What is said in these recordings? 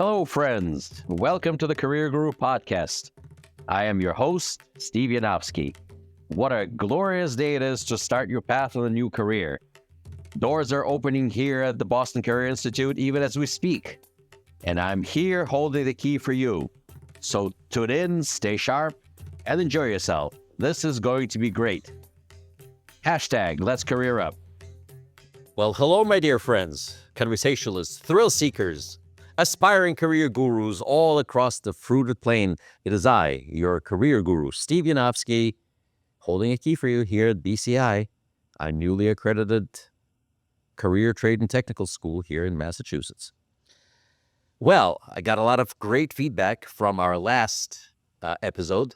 Hello, friends. Welcome to the Career Guru Podcast. I am your host, Steve Yanovsky. What a glorious day it is to start your path on a new career. Doors are opening here at the Boston Career Institute even as we speak. And I'm here holding the key for you. So tune in, stay sharp, and enjoy yourself. This is going to be great. Hashtag Let's Career Up. Well, hello, my dear friends, conversationalists, thrill seekers, aspiring career gurus all across the fruited plain. It is I, your career guru, Steve Yanovsky, holding a key for you here at BCI, a newly accredited career trade and technical school here in Massachusetts. Well, I got a lot of great feedback from our last episode,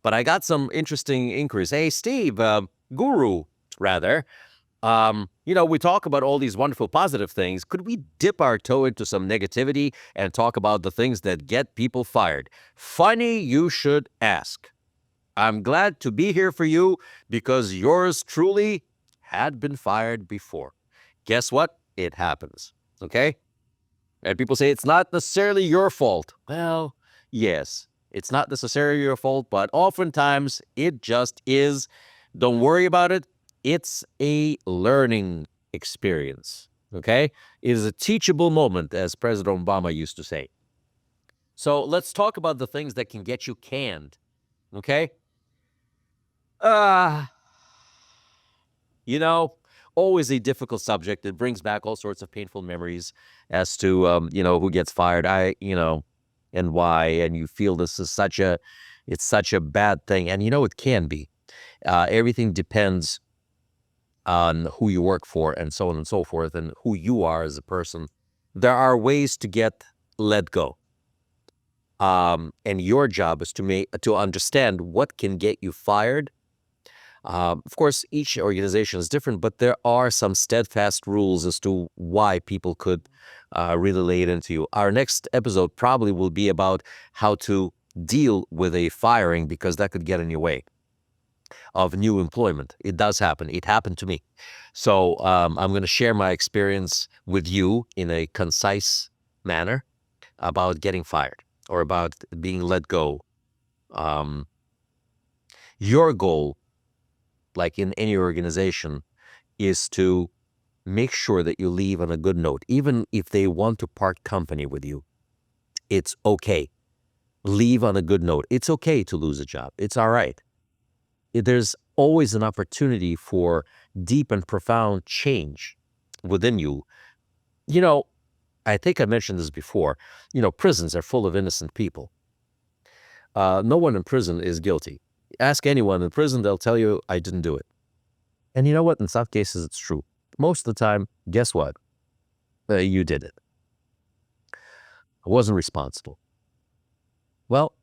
but I got some interesting inquiries. Hey, Steve, guru, rather. We talk about all these wonderful positive things. Could we dip our toe into some negativity and talk about the things that get people fired? Funny you should ask. I'm glad to be here for you because yours truly had been fired before. Guess what? It happens. Okay? And people say it's not necessarily your fault. Well, yes, it's not necessarily your fault, but oftentimes it just is. Don't worry about it. It's a learning experience, okay? It is a teachable moment, as President Obama used to say. So let's talk about the things that can get you canned, okay? Always a difficult subject. It brings back all sorts of painful memories as to, who gets fired, and why, and you feel it's such a bad thing. And, it can be. Everything depends on who you work for and so on and so forth and who you are as a person. There are ways to get let go. And your job is to understand what can get you fired. Of course, each organization is different, but there are some steadfast rules as to why people could really lay it into you. Our next episode probably will be about how to deal with a firing because that could get in your way of new employment. It does happen. It happened to me. So I'm going to share my experience with you in a concise manner about getting fired or about being let go. Your goal, like in any organization, is to make sure that you leave on a good note. Even if they want to part company with you, it's okay. Leave on a good note. It's okay to lose a job. It's all right. There's always an opportunity for deep and profound change within you. I think I mentioned this before. Prisons are full of innocent people. No one in prison is guilty. Ask anyone in prison, they'll tell you, I didn't do it. And you know what? In some cases, it's true. Most of the time, guess what? You did it. I wasn't responsible. Well,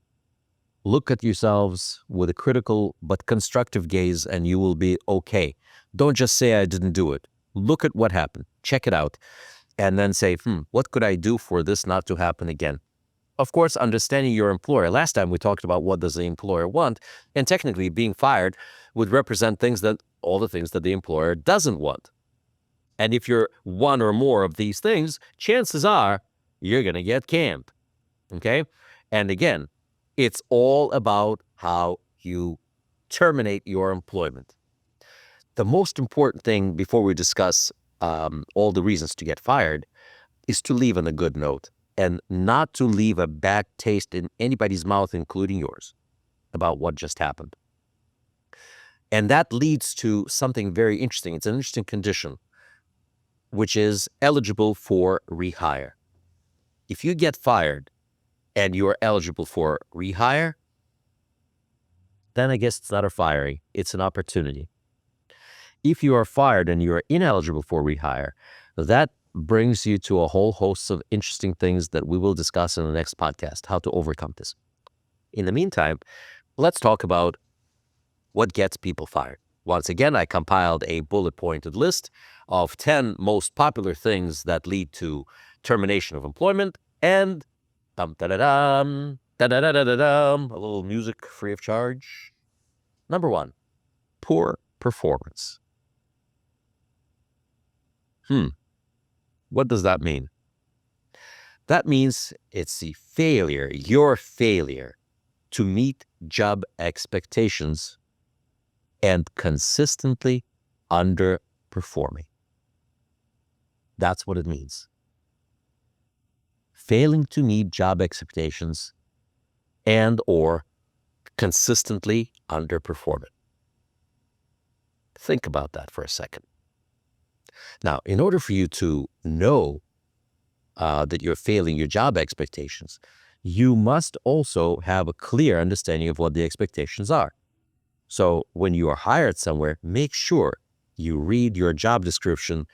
look at yourselves with a critical but constructive gaze and you will be okay. Don't just say I didn't do it. Look at what happened. Check it out. And then say, what could I do for this not to happen again? Of course, understanding your employer. Last time we talked about what does the employer want. And technically being fired would represent all the things that the employer doesn't want. And if you're one or more of these things, chances are you're going to get canned. Okay? And again, it's all about how you terminate your employment. The most important thing before we discuss all the reasons to get fired is to leave on a good note and not to leave a bad taste in anybody's mouth, including yours, about what just happened. And that leads to something very interesting. It's an interesting condition, which is eligible for rehire. If you get fired and you're eligible for rehire, then I guess it's not a firing, it's an opportunity. If you are fired and you are ineligible for rehire, that brings you to a whole host of interesting things that we will discuss in the next podcast, how to overcome this. In the meantime, let's talk about what gets people fired. Once again, I compiled a bullet-pointed list of 10 most popular things that lead to termination of employment and a little music free of charge. Number 1, poor performance. What does that mean? That means it's the failure, your failure to meet job expectations and consistently underperforming. That's what it means. Failing to meet job expectations and or consistently underperforming. Think about that for a second. Now, in order for you to know that you're failing your job expectations, you must also have a clear understanding of what the expectations are. So when you are hired somewhere, make sure you read your job description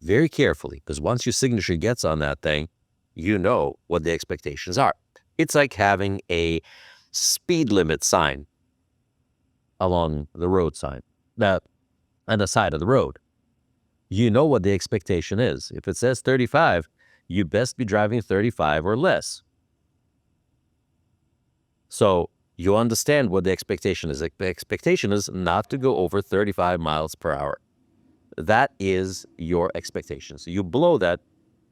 very carefully, because once your signature gets on that thing, you know what the expectations are. It's like having a speed limit sign along the road sign, that on the side of the road. You know what the expectation is. If it says 35, you best be driving 35 or less. So you understand what the expectation is. The expectation is not to go over 35 miles per hour. That is your expectation. So you blow that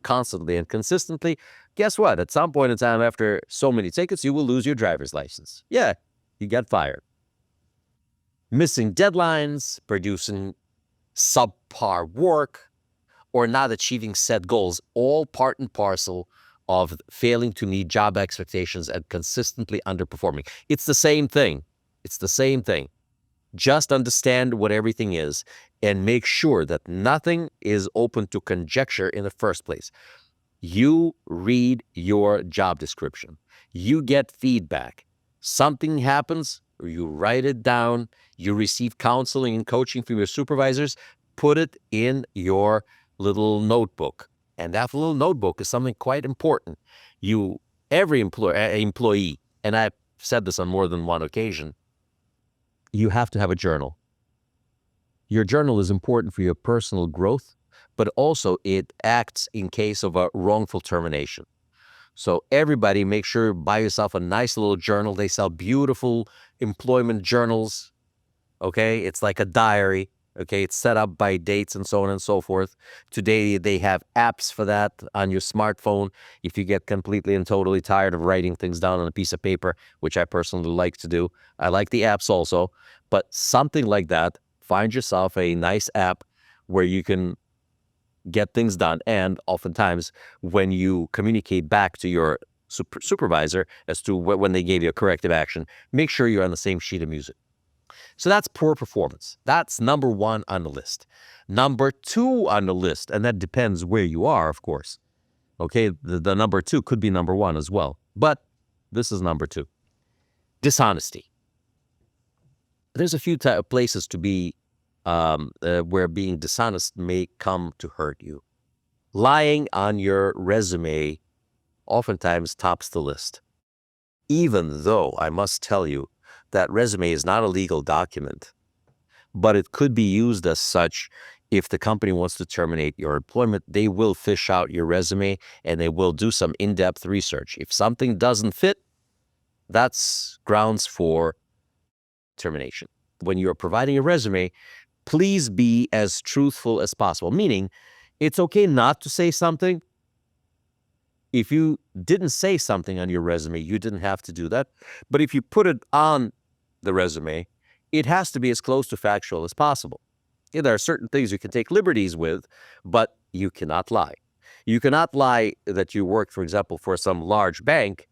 constantly and consistently. Guess what? At some point in time, after so many tickets, you will lose your driver's license. Yeah, you get fired. Missing deadlines, producing subpar work, or not achieving set goals, all part and parcel of failing to meet job expectations and consistently underperforming. It's the same thing. It's the same thing. Just understand what everything is and make sure that nothing is open to conjecture in the first place. You read your job description. You get feedback. Something happens, or you write it down. You receive counseling and coaching from your supervisors. Put it in your little notebook. And that little notebook is something quite important. Every employee, and I've said this on more than one occasion, you have to have a journal. Your journal is important for your personal growth, but also it acts in case of a wrongful termination. So everybody make sure buy yourself a nice little journal. They sell beautiful employment journals. Okay, it's like a diary. Okay, it's set up by dates and so on and so forth. Today they have apps for that on your smartphone. If you get completely and totally tired of writing things down on a piece of paper, which I personally like to do, I like the apps also. But something like that, find yourself a nice app where you can get things done. And oftentimes, when you communicate back to your supervisor as to when they gave you a corrective action, make sure you're on the same sheet of music. So that's poor performance. That's number one on the list. Number two on the list, and that depends where you are, of course. Okay, the number two could be number one as well, but this is number two. Dishonesty. There's a few places to be where being dishonest may come to hurt you. Lying on your resume oftentimes tops the list. Even though I must tell you that resume is not a legal document, but it could be used as such. If the company wants to terminate your employment, they will fish out your resume and they will do some in-depth research. If something doesn't fit, that's grounds for termination. When you're providing a resume, please be as truthful as possible, meaning it's okay not to say something. If you didn't say something on your resume, you didn't have to do that. But if you put it on the resume, it has to be as close to factual as possible. Yeah, there are certain things you can take liberties with, but you cannot lie. You cannot lie that you worked, for example, for some large bank,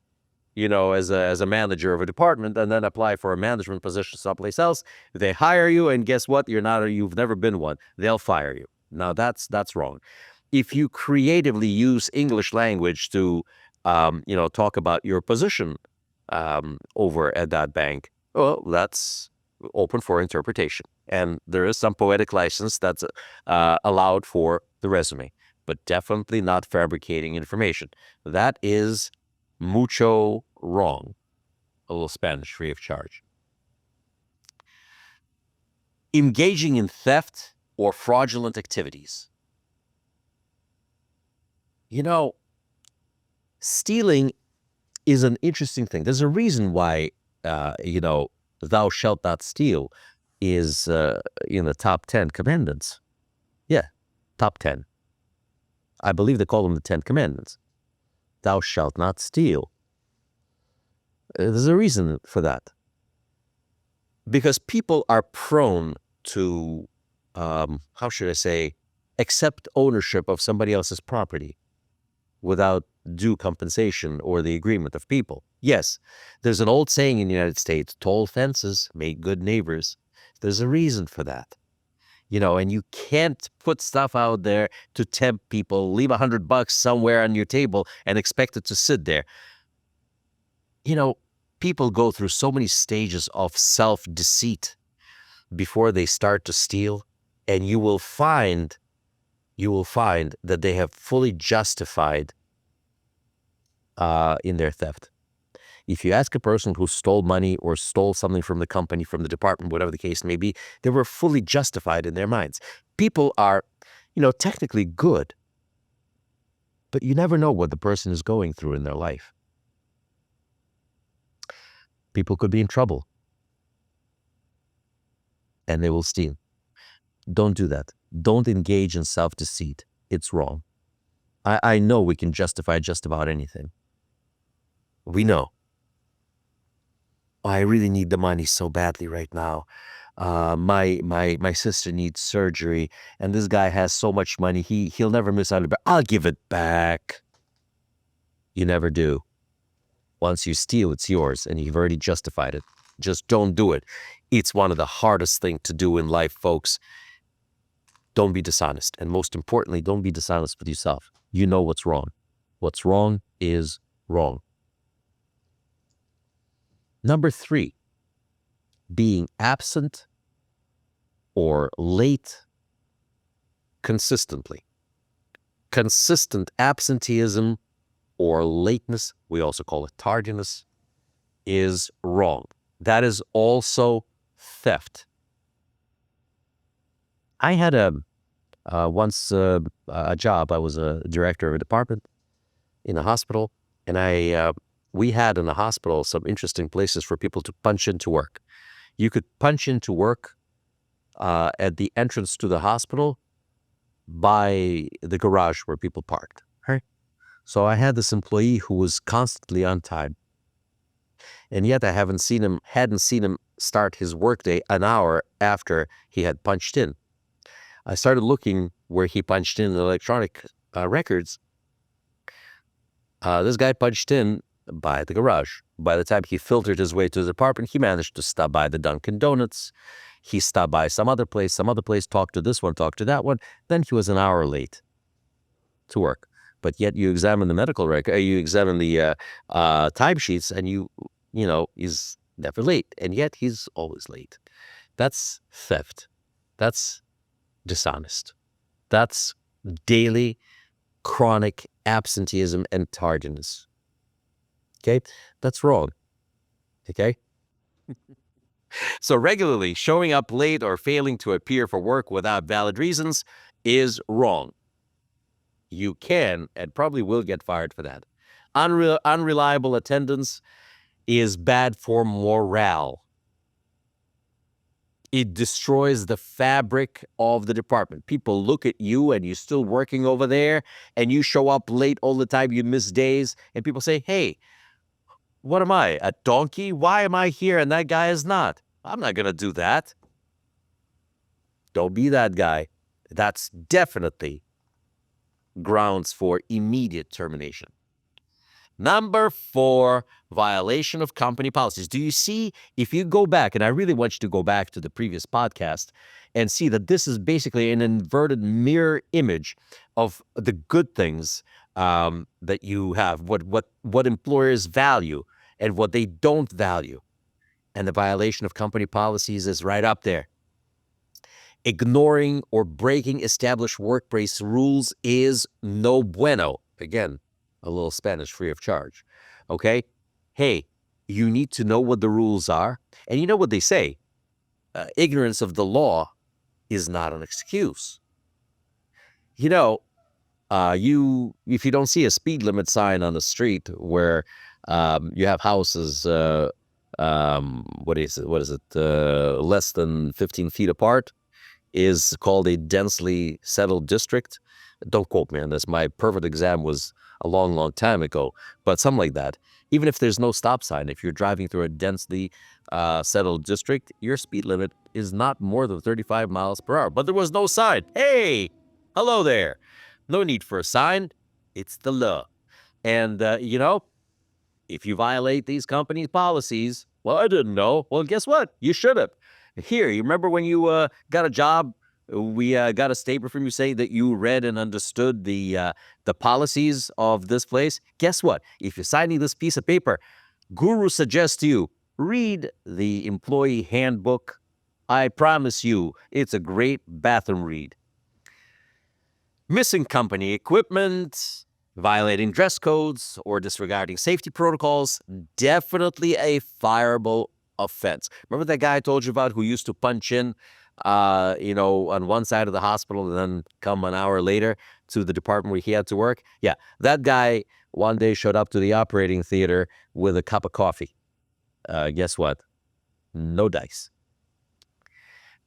as a manager of a department, and then apply for a management position someplace else. They hire you, and guess what? You've never been one. They'll fire you. Now that's wrong. If you creatively use English language to, talk about your position over at that bank, well, that's open for interpretation. And there is some poetic license that's allowed for the resume, but definitely not fabricating information. That is mucho wrong. A little Spanish free of charge. Engaging in theft or fraudulent activities. Stealing is an interesting thing. There's a reason why, thou shalt not steal is in the top 10 commandments. Yeah, top 10. I believe they call them the 10 commandments. thou shalt not steal. There's a reason for that. Because people are prone to, how should I say, accept ownership of somebody else's property without due compensation or the agreement of people. Yes, there's an old saying in the United States, tall fences make good neighbors. There's a reason for that. And you can't put stuff out there to tempt people, leave $100 somewhere on your table and expect it to sit there. People go through so many stages of self-deceit before they start to steal, and you will find that they have fully justified in their theft. If you ask a person who stole money or stole something from the company, from the department, whatever the case may be, they were fully justified in their minds. People are, technically good, but you never know what the person is going through in their life. People could be in trouble, and they will steal. Don't do that. Don't engage in self-deceit. It's wrong. I know we can justify just about anything. We know. I really need the money so badly right now. My sister needs surgery, and this guy has so much money. He'll never miss out. But I'll give it back. You never do. Once you steal, it's yours, and you've already justified it. Just don't do it. It's one of the hardest things to do in life, folks. Don't be dishonest, and most importantly, don't be dishonest with yourself. You know what's wrong. What's wrong is wrong. Number 3, being absent or late consistently. Consistent absenteeism or lateness, we also call it tardiness, is wrong. That is also theft. I had once a job. I was a director of a department in a hospital, and we had in the hospital some interesting places for people to punch into work. You could punch into work at the entrance to the hospital by the garage where people parked. Right? So I had this employee who was constantly on time, and yet I hadn't seen him start his workday an hour after he had punched in. I started looking where he punched in the electronic records. This guy punched in by the garage. By the time he filtered his way to the apartment, he managed to stop by the Dunkin' Donuts. He stopped by some other place, talked to this one, talked to that one. Then he was an hour late to work. But yet you examine the medical record, you examine the timesheets, and he's never late. And yet he's always late. That's theft. That's dishonest. That's daily, chronic absenteeism and tardiness. Okay? That's wrong. Okay? So regularly showing up late or failing to appear for work without valid reasons is wrong. You can and probably will get fired for that. Unreliable attendance is bad for morale. It destroys the fabric of the department. People look at you and you're still working over there, and you show up late all the time, you miss days, and people say, hey, what am I, a donkey? Why am I here and that guy is not? I'm not going to do that. Don't be that guy. That's definitely grounds for immediate termination. Number 4, violation of company policies. Do you see, if you go back, and I really want you to go back to the previous podcast and see that this is basically an inverted mirror image of the good things that you have, what employers value and what they don't value. And the violation of company policies is right up there. Ignoring or breaking established workplace rules is no bueno. Again, a little Spanish free of charge. Okay? Hey, you need to know what the rules are. And you know what they say? Ignorance of the law is not an excuse. If you don't see a speed limit sign on the street where you have houses, what is it, less than 15 feet apart, is called a densely settled district. Don't quote me on this. My perfect exam was a long, long time ago, but something like that. Even if there's no stop sign, if you're driving through a densely settled district, your speed limit is not more than 35 miles per hour. But there was no sign. Hey, hello there. No need for a sign. It's the law. And, if you violate these companies' policies, well, I didn't know. Well, guess what? You should have. Here, you remember when you got a job? We got a statement from you saying that you read and understood the policies of this place. Guess what? If you're signing this piece of paper, Guru suggests to you read the employee handbook. I promise you, it's a great bathroom read. Missing company equipment, violating dress codes, or disregarding safety protocols, definitely a fireable offense. Remember that guy I told you about who used to punch in, on one side of the hospital and then come an hour later to the department where he had to work? Yeah, that guy one day showed up to the operating theater with a cup of coffee. Guess what? No dice.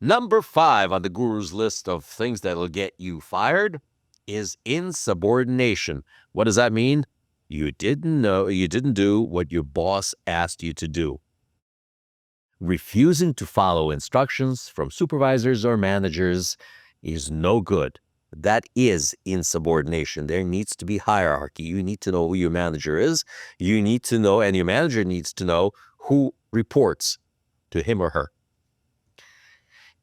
Number 5 on the guru's list of things that'll get you fired is insubordination. What does that mean? You didn't do what your boss asked you to do. Refusing to follow instructions from supervisors or managers is no good. That is insubordination. There needs to be hierarchy. You need to know who your manager is. You need to know, and your manager needs to know who reports to him or her.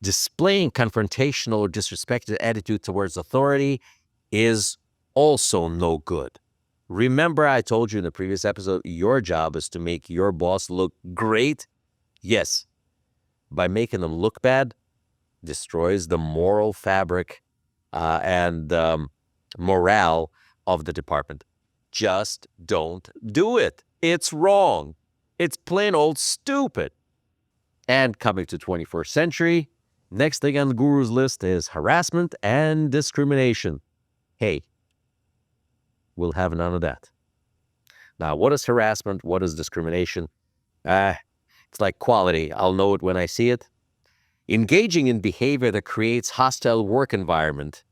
Displaying confrontational or disrespectful attitude towards authority is also no good. Remember, I told you in the previous episode, your job is to make your boss look great. Yes, by making them look bad, destroys the moral fabric and morale of the department. Just don't do it. It's wrong. It's plain old stupid. And coming to 21st century, next thing on the guru's list is harassment and discrimination. Hey, we'll have none of that. Now, what is harassment? What is discrimination? It's like quality. I'll know it when I see it. Engaging in behavior that creates hostile work environment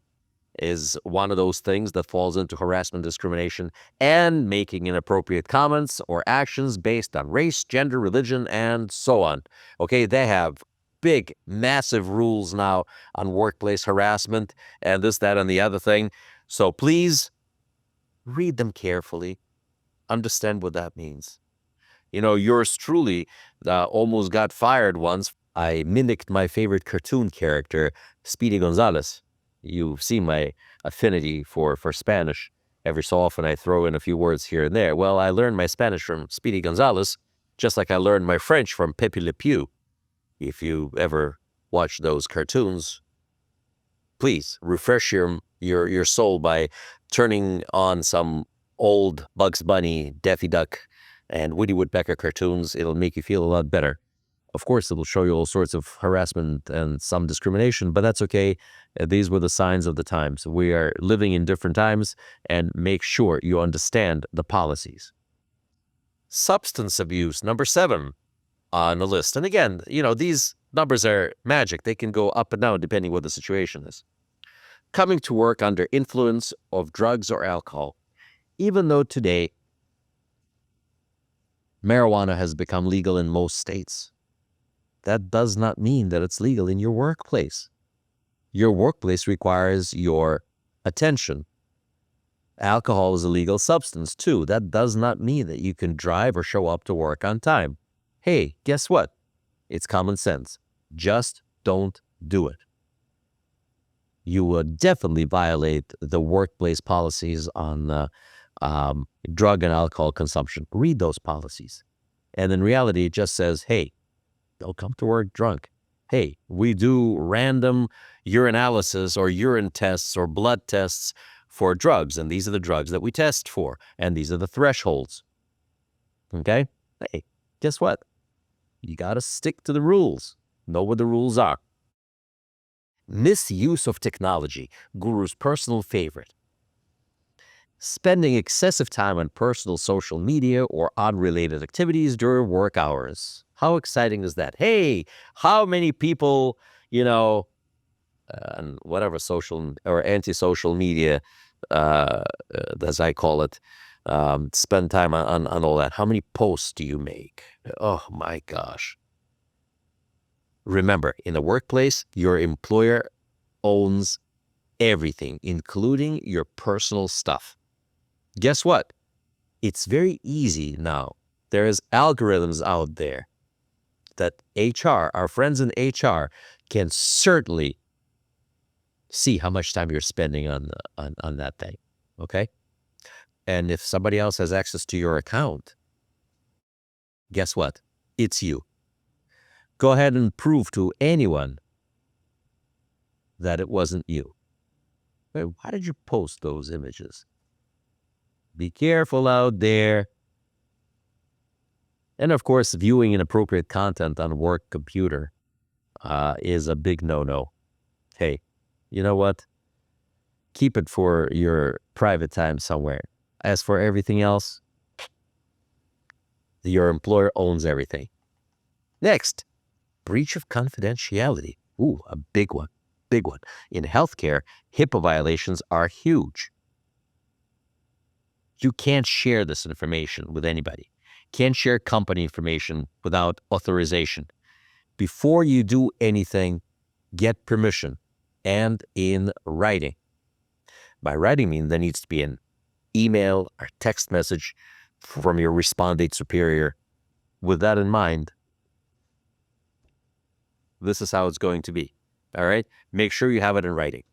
is one of those things that falls into harassment, discrimination, and making inappropriate comments or actions based on race, gender, religion, and so on. Okay, they have big, massive rules now on workplace harassment and this, that, and the other thing. So please read them carefully. Understand what that means. Yours truly almost got fired once. I mimicked my favorite cartoon character, Speedy Gonzales. You've seen my affinity for Spanish. Every so often I throw in a few words here and there. Well, I learned my Spanish from Speedy Gonzales, just like I learned my French from Pepe Le Pew. If you ever watch those cartoons, please refresh your soul by turning on some old Bugs Bunny, Daffy Duck, and Woody Woodpecker cartoons. It'll make you feel a lot better. Of course, it'll show you all sorts of harassment and some discrimination, but that's okay. These were the signs of the times. We are living in different times, and make sure you understand the policies. Substance abuse, number 7 on the list. And again, these numbers are magic. They can go up and down depending what the situation is. Coming to work under influence of drugs or alcohol. Even though today marijuana has become legal in most states, that does not mean that it's legal in your workplace. Your workplace requires your attention. Alcohol is a legal substance too. That does not mean that you can drive or show up to work on time. Hey, guess what? It's common sense. Just don't do it. You would definitely violate the workplace policies on drug and alcohol consumption. Read those policies. And in reality, it just says, hey, don't come to work drunk. Hey, we do random urinalysis or urine tests or blood tests for drugs, and these are the drugs that we test for, and these are the thresholds. Okay? Hey, guess what? You got to stick to the rules. Know what the rules are. Misuse of technology, Guru's personal favorite. Spending excessive time on personal social media or unrelated activities during work hours. How exciting is that? Hey, how many people, and whatever social or anti-social media, as I call it, spend time on all that. How many posts do you make? Oh my gosh. Remember, in the workplace, your employer owns everything, including your personal stuff. Guess what? It's very easy now. There's algorithms out there that HR, our friends in HR, can certainly see how much time you're spending on that thing. Okay? And if somebody else has access to your account, guess what? It's you. Go ahead and prove to anyone that it wasn't you. Wait, why did you post those images? Be careful out there. And of course, viewing inappropriate content on work computer is a big no-no. Hey, you know what? Keep it for your private time somewhere. As for everything else, your employer owns everything. Next, breach of confidentiality. Ooh, a big one. Big one. In healthcare, HIPAA violations are huge. You can't share this information with anybody. Can't share company information without authorization. Before you do anything, get permission and in writing. By writing, I mean there needs to be an email or text message from your respondent superior. With that in mind, this is how it's going to be. All right? Make sure you have it in writing.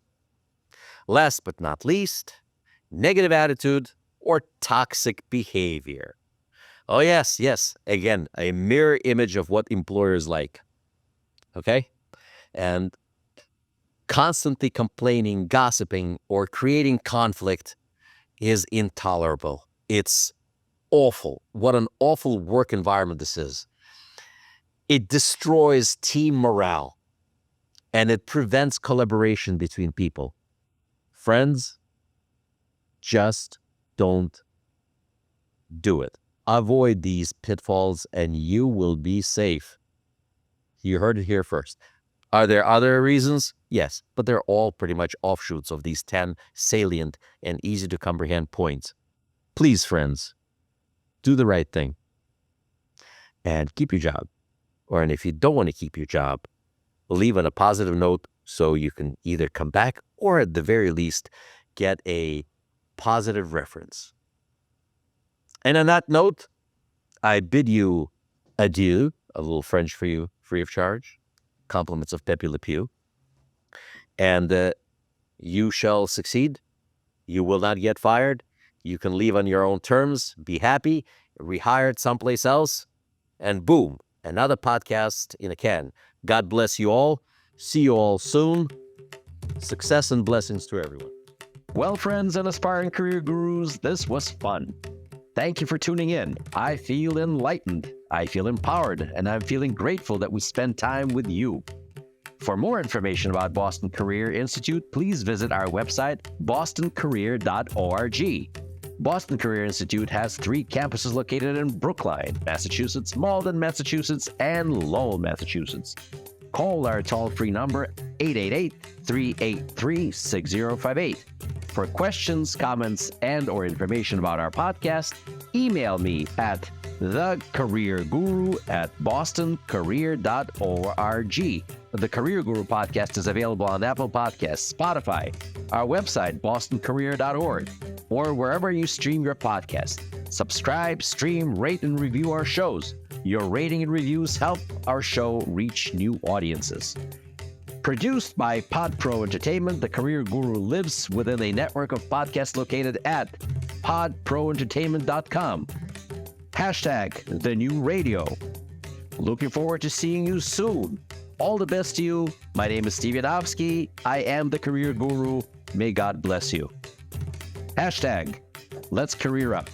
Last but not least, negative attitude or toxic behavior. Oh, yes. Again, a mirror image of what employers like. Okay? And constantly complaining, gossiping, or creating conflict is intolerable. It's awful. What an awful work environment this is. It destroys team morale, and it prevents collaboration between people. Friends, just don't do it. Avoid these pitfalls, and you will be safe. You heard it here first. Are there other reasons? Yes, but they're all pretty much offshoots of these 10 salient and easy to comprehend points. Please, friends, do the right thing and keep your job. And if you don't want to keep your job, leave on a positive note so you can either come back or at the very least get a positive reference. And on that note, I bid you adieu, a little French for you, free of charge. Compliments of Pepe Le Pew. And you shall succeed. You will not get fired. You can leave on your own terms, be happy, rehired someplace else, and boom, another podcast in a can. God bless you all. See you all soon. Success and blessings to everyone. Well, friends and aspiring career gurus, this was fun. Thank you for tuning in. I feel enlightened, I feel empowered, and I'm feeling grateful that we spend time with you. For more information about Boston Career Institute, please visit our website, bostoncareer.org. Boston Career Institute has 3 campuses located in Brookline, Massachusetts, Malden, Massachusetts, and Lowell, Massachusetts. Call our toll-free number 888-383-6058. For questions, comments, and/or information about our podcast, email me at thecareerguru@bostoncareer.org. The Career Guru podcast is available on Apple Podcasts, Spotify, our website, bostoncareer.org, or wherever you stream your podcast. Subscribe, stream, rate, and review our shows. Your rating and reviews help our show reach new audiences. Produced by PodPro Entertainment, The Career Guru lives within a network of podcasts located at podproentertainment.com. # The New Radio. Looking forward to seeing you soon. All the best to you. My name is Steve Yanovsky. I am the Career Guru. May God bless you. # Let's Career Up.